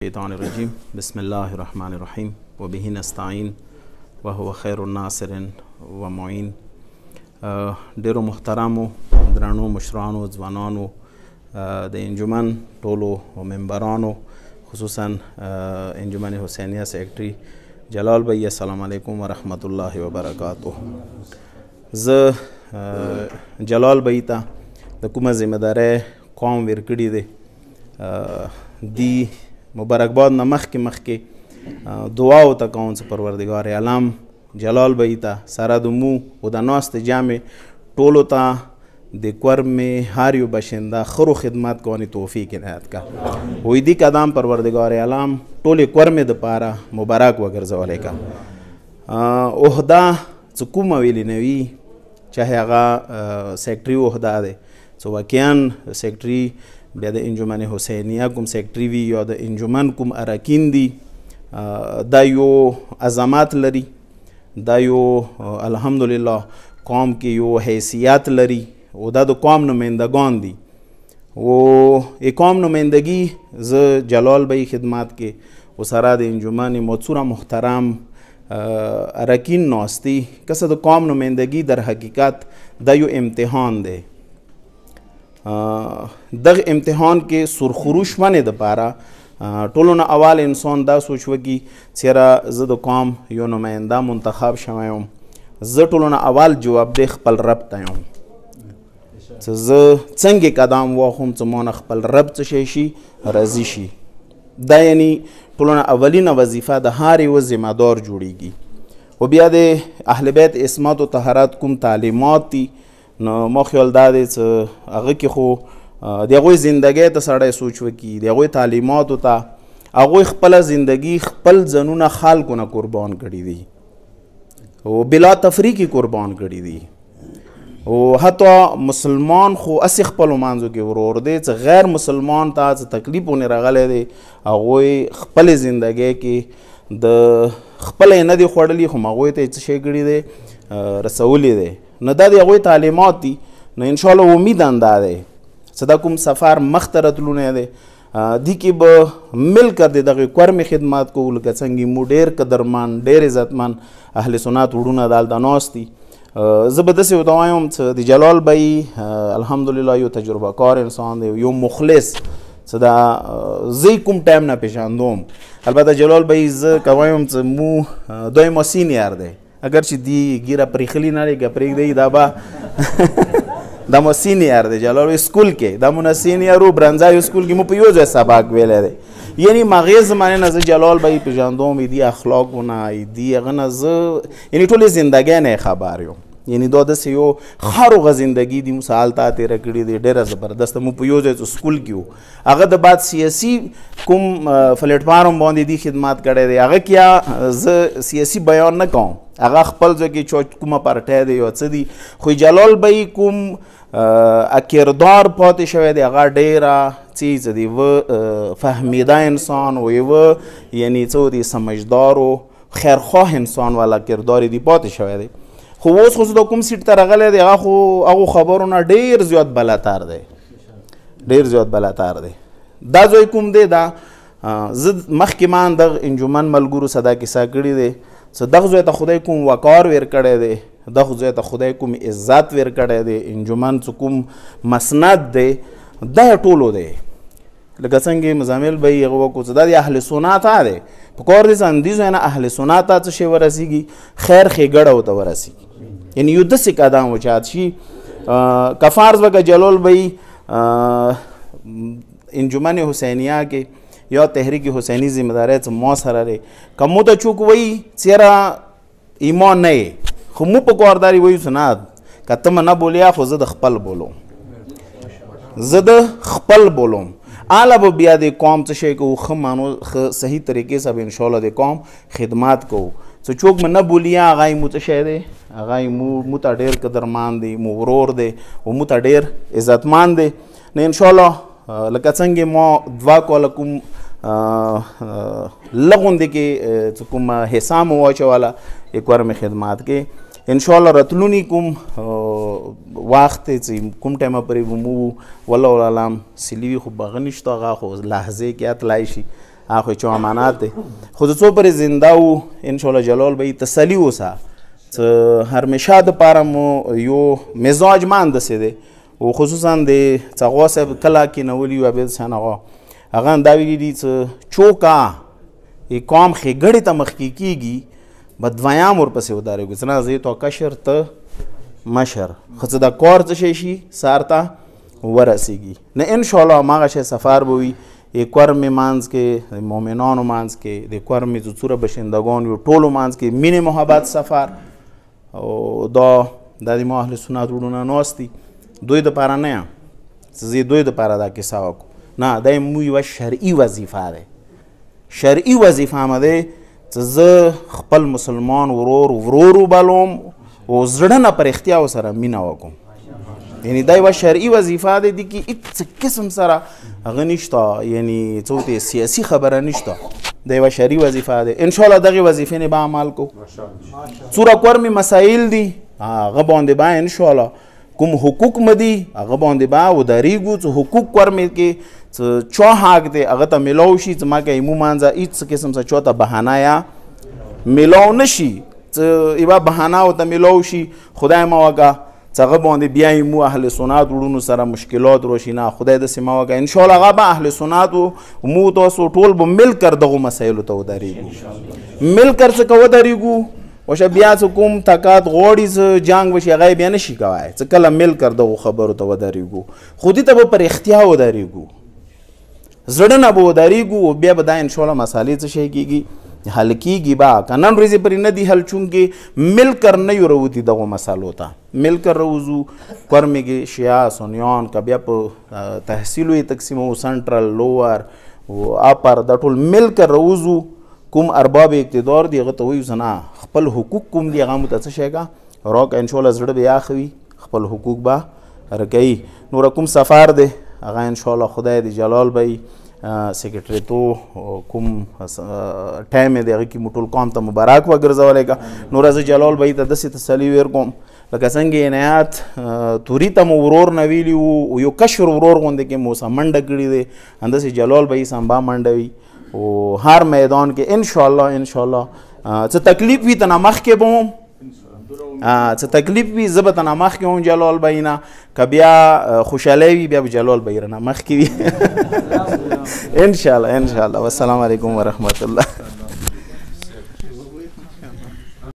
الشيطان الرجيم بسم الله الرحمن الرحيم وبه نستعين وهو خير الناصر ومعين. ډیرو محترمو درنو مشرانو ځوانانو د انجمن ټولو ممبرانو خصوصا انجمن حسینیه سیکرټري جلال بھائی السلام علیکم ورحمت الله وبرکاته. زه جلال بھائی ته د کومه ذمہداري قوم ورکړي دی مبارکباد نه مخکې دعا ورته کوم چې پروردګار عالم جلال بھائی ته سره د مو او د ناستې جامې ټولو ته د کورمې هر یو باشنده خرو خدمت کوونې توفیق عنایت کا وی دی قدم پروردګار عالم ټولې کورمې دپاره مبارک وګرځولی کا. عهده چې کومه ویلې نه وي چاهې هغه سیکټري عهده دی چې واقعا سیکټري بیا د انجمن حسینیه کوم سیکټري وي یا د انجمن کوم اراکین دي دا یو عظمت لري، دا یو الحمدلله قوم کې یو حیثیت لري او دا د قوم نمایندگان دي او ای قوم نمایندگی زه جلال بھائی خدمات کې او سره د انجمن متصوره محترم اراکین ناستی کسه د قوم نمایندگی در حقیقت دا یو امتحان دی. دغه امتحان کې سرخروش ونې دپاره ټولو نه اول انسان دا سوچ وکړي چېرې زه د قوم یو نماینده منتخب شوی یم، زه ټولو نه اول جوابدeh خپل رب ته یم چې زه څنګه قدم واخلم چې ما نه خپل رب څه شی شي راضي شي. دا یعنی ټولو نه اولینه وظیفه د هر یو ذمهدار جوړیږي. و بیا د اهل بیت عصمت و طهارت کوم تعلیمات دي نو ما خیال دا دی چې هغه کې خو د هغوی زندګۍ ته سړی سوچ وکړي، د هغوی تعلیماتو ته هغوی خپله زندګي خپل ځانونه خلکو نه قربان کړي دي او بلا تفریقي قربان کړي دي او حتی مسلمان خو هسې خپلو منځو کې ورور دی چې غیر مسلمان ته چې تکلیف ونې راغلی دی هغوی خپلې زندګۍ کې د خپله یې نه دی خوړلي خو هغوی ته یې څه شی کړي دی رسولی دی. نو دا د هغوی تعلیمات دي نو انشاءالله امید هم دا دی چې دا کوم سفر مخته راتلونی دی دې کې به مل کر د دغې کورمې خدمات کوو لکه څنګه مو ډېر قدرمن ډېر عزتمن اهل سنت وروڼه دلته ناست دي. زه به داسې ورته وایم چې د جلال بھائی الحمدلله یو تجربه کار انسان دی، یو مخلص چې دا زه کوم ټایم نه پېژندوم. البته جلال بھائی زه که وایم چې مو دوی ما سینیر دی اگر چې دی ګیره پریخلی نه دی که پرېږدی دا به دا مو سینیر دی جلال بھائی سکول کې دا مو نه سینیر و برنځایو سکول کې مو په یو ځای سبق ویلی دی. یعنی مغې زمانې نه زه جلال بھائی پېژندوم دی اخلاقونه دی هغه نه زه یعنی ټولې زندګۍ نه یې خبر یم. یعنی دا داسې یو خاروغه زندګي دي مو سهالته تېره کړې دی ډېره زبردسته. مو په یو ځای سکول کې و هغه د بعد سیاسي کوم پلیټفارم باندې دی خدمات کړی دی هغه کې زه سیاسي بیان نه کوم هغه خپل ځای کې کومه پارټۍ دی یا څه دي خو جلال بھائی کوم کردار پاتې شوی دی هغه ډېره چیز دی و فهمیده انسان و یو یعنی څه دی سمجدار و خیرخواه انسان والا کردار دی پاتې شوی دی. خو اوس خو د کوم سیټ ته راغلی دی هغه خو هغو خبرو نه ډېر زیات بلاتر دی، ډېر زیات بلاتر دی. دا ځای کوم دی دا زه مخکې ما دغه انجمن ملګرو سره دا کیسه کړې دی چې دغه ځای ته خدای کوم وقار ورکړی دی، دغه ځای ته خدای کوم عزت ورکړی دی. انجمن چې کوم مسند دی دا ټولو دی لکه څنګه مزامل بھائی هغه وکړو چې دا د اهل سنت دی په کار دي چې همدې ځای نه اهل سنت ته څه شی ورسېږي خیر ښېګړه ورته ورسېږي. یعنی یو داسې قدم وچات شي که فرض وکړه جلال بھائی انجمن حسینیه کې یا تحریک حسینی ذمہداری چې ما سره دی که مو ته څوک وایي چېرې ایمان نه یې خو مو په کارداري وایو چې نه که ته مه نه بولیا خو زه د خپل بولم، زه د خپل بولم. اله به بیا د قوم څه شی کوو ښه مانو ښه صحیح طریقې سره به انشاءالله د قوم خدمات کوو. چې څوک مو نه بولیا هغه یې مو څه شی دی هغه یې مو ته ډېر قدرمن دی، مو ورور دی او مو ته ډېر عزتمند دی. نو انشاءالله لکه څنګه ما دعا کوله کوم لغوندې کې چې کوم حصه مو واچوله یې کورمې خدمات کې انشاءالله راتلونی کوم وخت چې کوم ټایمه پورې به مو والله عالم سلیوي خو به هغه نشته هغه خو لحظې کې اتلی شي هغه چې امانات دی خو د څو پورې زنده وو انشاءالله جلال به تسلي اوسه څه همیشه دپاره مو یو مزاج مان داسې دی او خصوصا د څغوا صاحب کله کېنولي وو عبید حسین آغا هغه دا ویلي دي څه چوکه قوم ښېګړې ته مخکې کېږي به دویم ورپسې ودارېږو څه نه زه تو کشر ته مشر خو څه دا کار څه شی شي سار ته ورسیږي نه انشاءالله هماغه شی سفر به وي د کورمې منځ کې د مؤمنانو منځ کې د کورمې چې څومره بشندګان یو ټولو منځ کې مینې محبت سفر او دا د ما اهل سنت وروڼه ناست دي دوی دپاره نه یم چې زه دوی دپاره دا کیسه وکړو نه دا مو یوه شرعي وظیفه دی شرعي وظیفه مې دی چې زه خپل مسلمان ورور وبلم او زړه نه په رښتیا ورسره مینه وکړم یعنی دا یوه شرعي وظیفه دی دې کې هېڅ قسم سره هغه نشته یعنی څه ورته سیاسي خبره نشته دا یوه شرعي وظیفه دی انشاءالله دغې وظیفې نه به عمل کوو څومره کورمې مسایل دي هغه باندې به انشاءالله کوم حقوق مه دي هغه باندې به ودرېږو چې حقوق کورمې کې څه چا حق دی هغه ته میلاو شي چې ما که یمو منځه هېڅ قسم څه چا ته بهانه یا میلاو نه شي څه یوه بهانه ورته میلاو شي خدای مه وکړه چې هغه باندې بیا یمو اهل سنت وروڼو سره مشکلات راشي نه خدای داسې مه وکړه انشاءالله هغه به اهل سنت و مو تاسو ټول به مل کر دغو مسایلو ته ودرېږو مل کر څه که ودرېږو وشه بیا څه کوم طاقت غواړي څه جنګ وشي هغه یې بیا نه شي کوی څه کله مل کر دغو خبرو ته ودرېږو خو دې ته به په رښتیا ودرېږو زړه نه به ودرېږو او بیا به دا انشاءالله مسالې څه شی کېږي حل کېږي به که نن ورځې پرې نه دي حل چونکې مل کر نه یو راوځي دغو مسالو ته مل کر راوځو کورمې کې شیعه سنیان که بیا په تحصیلو یې تقسیموو سنټرل لوور او اپر دا ټول مل کر راوځو کوم ارباب اقتدار دی هغه ته وایو چې نه خپل حقوق کوم دي هغه مو ته څه شی کا راکړه انشاءالله زړه به یاخه وي خپل حقوق به راکوي نور کوم سفر دی هغه انشاءالله خدای دې جلال به سیکرټریتو کوم ټایم دی هغه کې مو ټول قوم ته مبارک وګرځولی که نور زه جلال به ته داسې تسلي ورکوم لکه څنګه عنایت توري ته مو ورور نه ویلي وو یو کشر ورور غوندې کې مو څه منډه کړې دی همداسې جلال به یې سمبا منډه وي او هر میدان کې انشاءالله څه تکلیف وي تنه مخکې به وم څه تکلیف وي زه به تنه مخکې وم جلال به نه که بیا خوشحالی وي بیا به جلال به رانه مخکې وي انشاءالله والسلام علیکم ورحمت الله